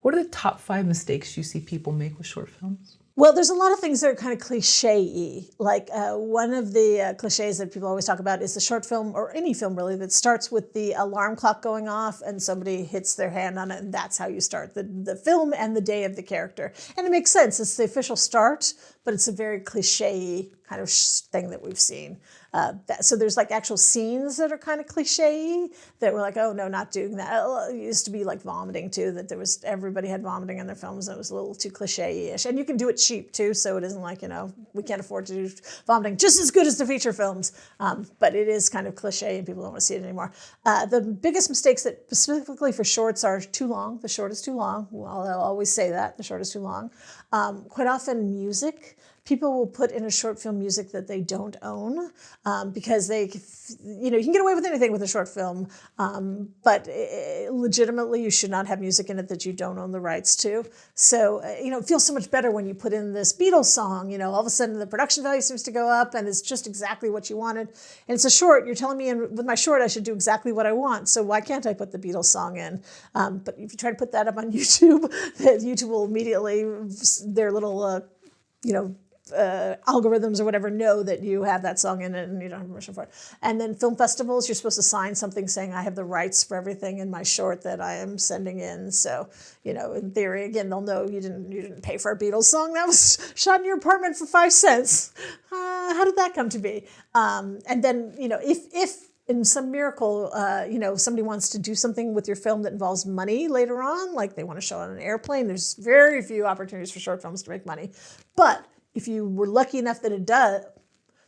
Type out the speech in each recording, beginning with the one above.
What are the top 5 mistakes you see people make with short films? Well, there's a lot of things that are kind of cliche-y. Like one of the cliches that people always talk about is the short film, or any film really, that starts with the alarm clock going off and somebody hits their hand on it, and that's how you start the film and the day of the character. And it makes sense. It's the official start, but it's a very cliche kind of thing that we've seen. So there's like actual scenes that are kind of cliche that were like, oh no, not doing that. It used to be like vomiting too, that everybody had vomiting in their films, and it was a little too cliche-ish. And you can do it cheap too, so it isn't like, we can't afford to do vomiting just as good as the feature films. But it is kind of cliche and people don't want to see it anymore. The biggest mistakes that specifically for shorts are too long. The short is too long. Well, I'll always say that, the short is too long. Quite often music. People will put in a short film music that they don't own because you can get away with anything with a short film, but legitimately you should not have music in it that you don't own the rights to. So, it feels so much better when you put in this Beatles song, all of a sudden the production value seems to go up and it's just exactly what you wanted. And it's a short, you're telling me with my short I should do exactly what I want, so why can't I put the Beatles song in? But if you try to put that up on YouTube, YouTube will immediately, their little, algorithms or whatever know that you have that song in it and you don't have permission for it. And then film festivals, you're supposed to sign something saying I have the rights for everything in my short that I am sending in. So, in theory, again, they'll know you didn't pay for a Beatles song that was shot in your apartment for 5 cents. How did that come to be? And then, if in some miracle, somebody wants to do something with your film that involves money later on, like they want to show it on an airplane, there's very few opportunities for short films to make money. But if you were lucky enough that it does,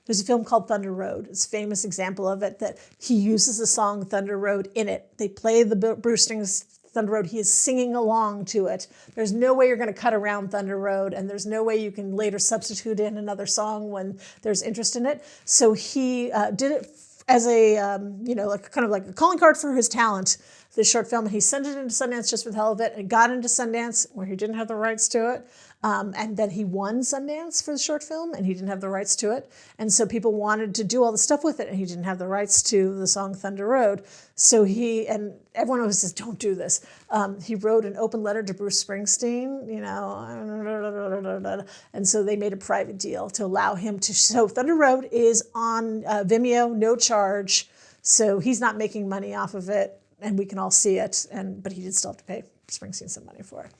there's a film called Thunder Road. It's a famous example of it, that he uses the song Thunder Road in it. They play the Bruce Springsteen's Thunder Road. He is singing along to it. There's no way you're going to cut around Thunder Road, and there's no way you can later substitute in another song when there's interest in it. So he did it as a, kind of like a calling card for his talent, this short film, and he sent it into Sundance just for the hell of it, and got into Sundance where he didn't have the rights to it. And then he won Sundance for the short film, and he didn't have the rights to it. And so people wanted to do all the stuff with it, and he didn't have the rights to the song Thunder Road. So and everyone always says, don't do this. He wrote an open letter to Bruce Springsteen, and so they made a private deal to allow him to show Thunder Road is on Vimeo, no charge. So he's not making money off of it, and we can all see it. But he did still have to pay Springsteen some money for it.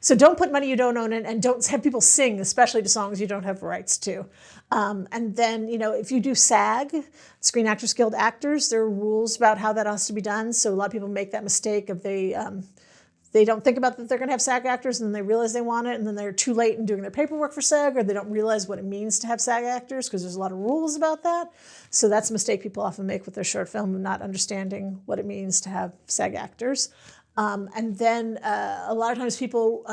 So don't put money you don't own in, and don't have people sing, especially to songs you don't have rights to. And then, if you do SAG, Screen Actors Guild actors, there are rules about how that has to be done. So a lot of people make that mistake of they don't think about that they're going to have SAG actors, and then they realize they want it, and then they're too late in doing their paperwork for SAG, or they don't realize what it means to have SAG actors, because there's a lot of rules about that. So that's a mistake people often make with their short film, not understanding what it means to have SAG actors. And then a lot of times people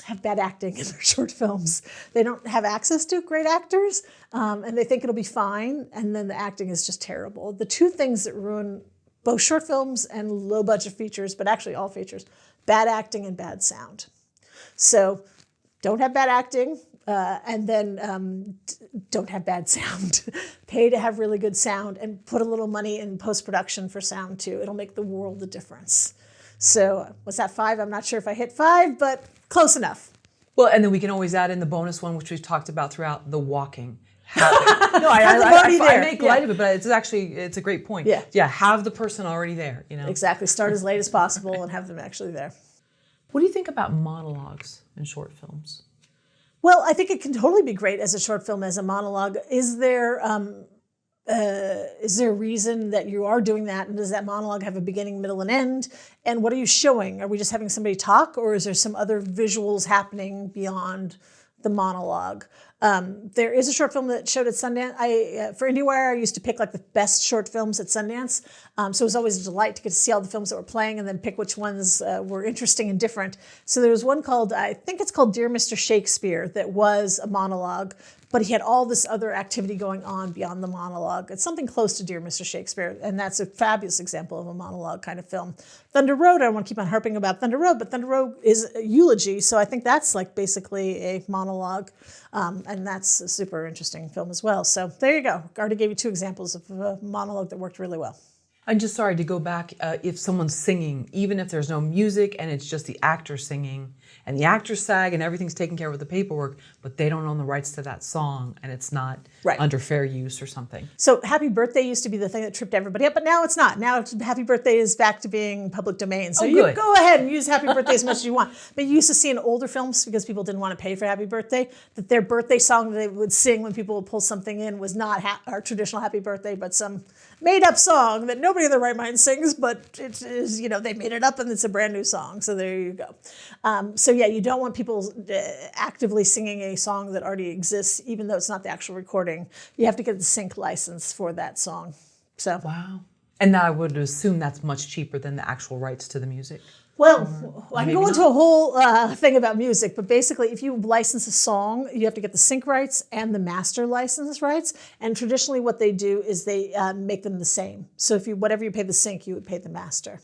have bad acting in their short films. They don't have access to great actors, and they think it'll be fine, and then the acting is just terrible. The two things that ruin both short films and low-budget features, but actually all features, bad acting and bad sound. So don't have bad acting, and then don't have bad sound. Pay to have really good sound, and put a little money in post-production for sound too. It'll make the world a difference. So was that 5? I'm not sure if I hit 5, but close enough. Well, and then we can always add in the bonus one, which we've talked about throughout, the walking. I make light of it, but it's a great point. Yeah, have the person already there. Exactly. Start as late as possible and have them actually there. What do you think about monologues in short films? Well, I think it can totally be great as a short film, as a monologue. Is there a reason that you are doing that? And does that monologue have a beginning, middle, and end? And what are you showing? Are we just having somebody talk, or is there some other visuals happening beyond the monologue? There is a short film that showed at Sundance. For IndieWire, I used to pick like the best short films at Sundance. So it was always a delight to get to see all the films that were playing and then pick which ones were interesting and different. So there was one called, I think it's called Dear Mr. Shakespeare, that was a monologue, but he had all this other activity going on beyond the monologue. It's something close to Dear Mr. Shakespeare, and that's a fabulous example of a monologue kind of film. Thunder Road, I don't want to keep on harping about Thunder Road, but Thunder Road is a eulogy, so I think that's like basically a monologue, and that's a super interesting film as well. So there you go. I already gave you 2 examples of a monologue that worked really well. I'm just sorry to go back. If someone's singing, even if there's no music and it's just the actor singing, and the actor's SAG and everything's taken care of with the paperwork, but they don't own the rights to that song and it's not under fair use or something. So Happy Birthday used to be the thing that tripped everybody up, but now it's not. Now Happy Birthday is back to being public domain. So you go ahead and use Happy Birthday as much as you want. But you used to see in older films, because people didn't want to pay for Happy Birthday, that their birthday song that they would sing when people would pull something in was not our traditional Happy Birthday, but some made-up song that nobody in their right mind sings, but it is, they made it up and it's a brand new song. So there you go. So yeah, you don't want people actively singing a song that already exists, even though it's not the actual recording. You have to get the sync license for that song. So wow. And I would assume that's much cheaper than the actual rights to the music. Well, I can go into a whole thing about music, but basically if you license a song, you have to get the sync rights and the master license rights. And traditionally what they do is they make them the same. So if whatever you pay the sync, you would pay the master.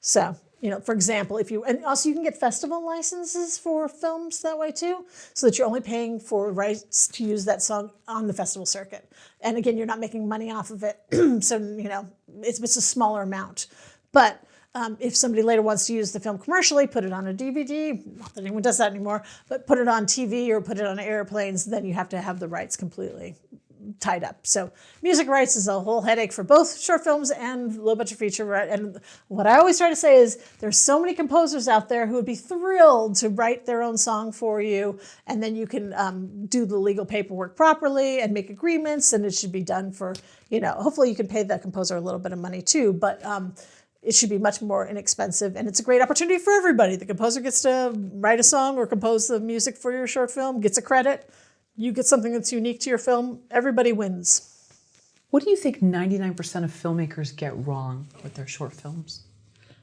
So, for example, and also you can get festival licenses for films that way too, so that you're only paying for rights to use that song on the festival circuit. And again, you're not making money off of it. So, it's a smaller amount. But if somebody later wants to use the film commercially, put it on a DVD, not that anyone does that anymore, but put it on TV or put it on airplanes, then you have to have the rights completely tied up. So music rights is a whole headache for both short films and low budget feature. And what I always try to say is there's so many composers out there who would be thrilled to write their own song for you, and then you can do the legal paperwork properly and make agreements, and it should be done for, hopefully you can pay the composer a little bit of money too, but it should be much more inexpensive, and it's a great opportunity for everybody. The composer gets to write a song or compose the music for your short film, gets a credit. You get something that's unique to your film. Everybody wins. What do you think 99% of filmmakers get wrong with their short films?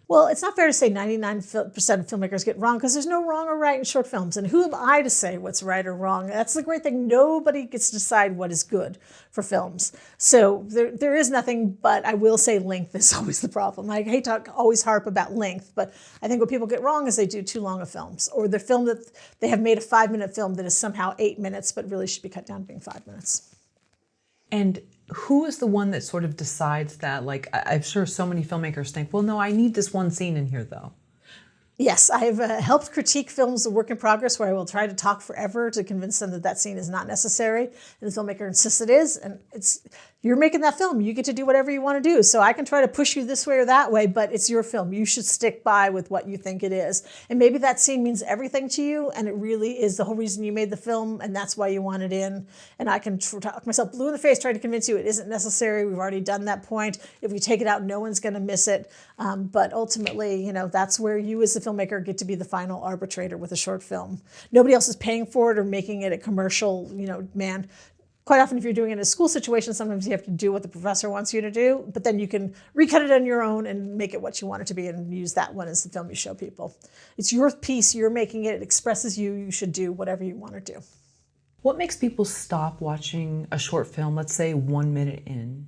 Well, it's not fair to say 99% of filmmakers get wrong, because there's no wrong or right in short films. And who am I to say what's right or wrong? That's the great thing. Nobody gets to decide what is good for films. So there is nothing, but I will say length is always the problem. I hate to always harp about length, but I think what people get wrong is they do too long of films, or the film that they have made a 5-minute film that is somehow 8 minutes, but really should be cut down to being 5 minutes. And who is the one that sort of decides that? Like, I'm sure so many filmmakers think, well, no, I need this one scene in here, though. Yes, I've helped critique films of work in progress where I will try to talk forever to convince them that that scene is not necessary, and the filmmaker insists it is, and you're making that film. You get to do whatever you want to do. So I can try to push you this way or that way, but it's your film. You should stick by with what you think it is. And maybe that scene means everything to you, and it really is the whole reason you made the film, and that's why you want it in. And I can talk myself blue in the face trying to convince you it isn't necessary. We've already done that point. If we take it out, no one's going to miss it. But ultimately, that's where you as the filmmaker get to be the final arbitrator with a short film. Nobody else is paying for it or making it a commercial, man. Quite often, if you're doing it in a school situation, sometimes you have to do what the professor wants you to do, but then you can recut it on your own and make it what you want it to be and use that one as the film you show people. It's your piece, you're making it, it expresses you, you should do whatever you want to do. What makes people stop watching a short film, let's say 1 minute in?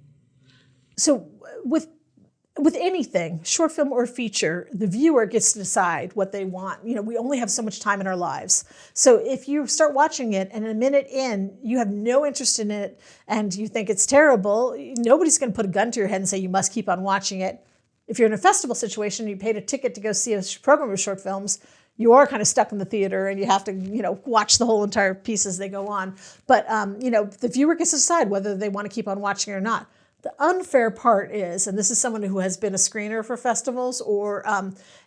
So with anything, short film or feature, the viewer gets to decide what they want. We only have so much time in our lives. So if you start watching it and a minute in, you have no interest in it and you think it's terrible, nobody's going to put a gun to your head and say you must keep on watching it. If you're in a festival situation, you paid a ticket to go see a program of short films, you are kind of stuck in the theater and you have to, watch the whole entire piece as they go on. But, the viewer gets to decide whether they want to keep on watching or not. The unfair part is, and this is someone who has been a screener for festivals or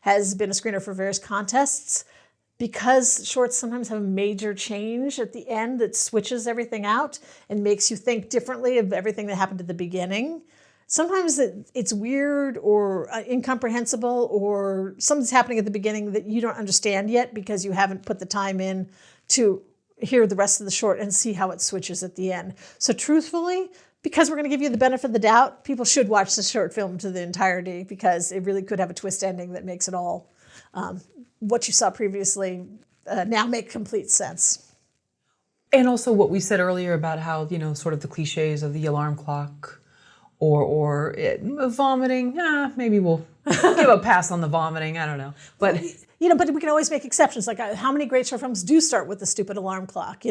has been a screener for various contests, because shorts sometimes have a major change at the end that switches everything out and makes you think differently of everything that happened at the beginning. Sometimes it's weird or incomprehensible, or something's happening at the beginning that you don't understand yet because you haven't put the time in to hear the rest of the short and see how it switches at the end. So truthfully, because we're going to give you the benefit of the doubt, people should watch the short film to the entirety, because it really could have a twist ending that makes it all what you saw previously now make complete sense. And also what we said earlier about how, sort of the cliches of the alarm clock or vomiting. Maybe we'll give a pass on the vomiting. I don't know. But but we can always make exceptions. Like how many great short films do start with the stupid alarm clock,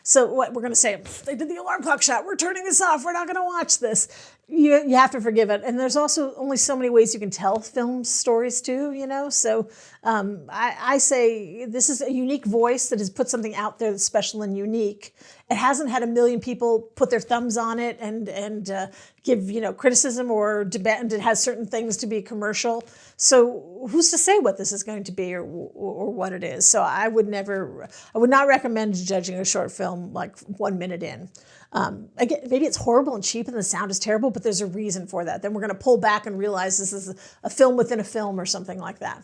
So what we're going to say, they did the alarm clock shot. We're turning this off. We're not going to watch this. You have to forgive it. And there's also only so many ways you can tell film stories too, So I say this is a unique voice that has put something out there that's special and unique. It hasn't had a million people put their thumbs on it and give criticism or debate, and it has certain things to be commercial. So who's to say what this is going to be or what it is? So I would not recommend judging a short film like 1 minute in. Again, maybe it's horrible and cheap and the sound is terrible, but there's a reason for that. Then we're going to pull back and realize this is a film within a film or something like that.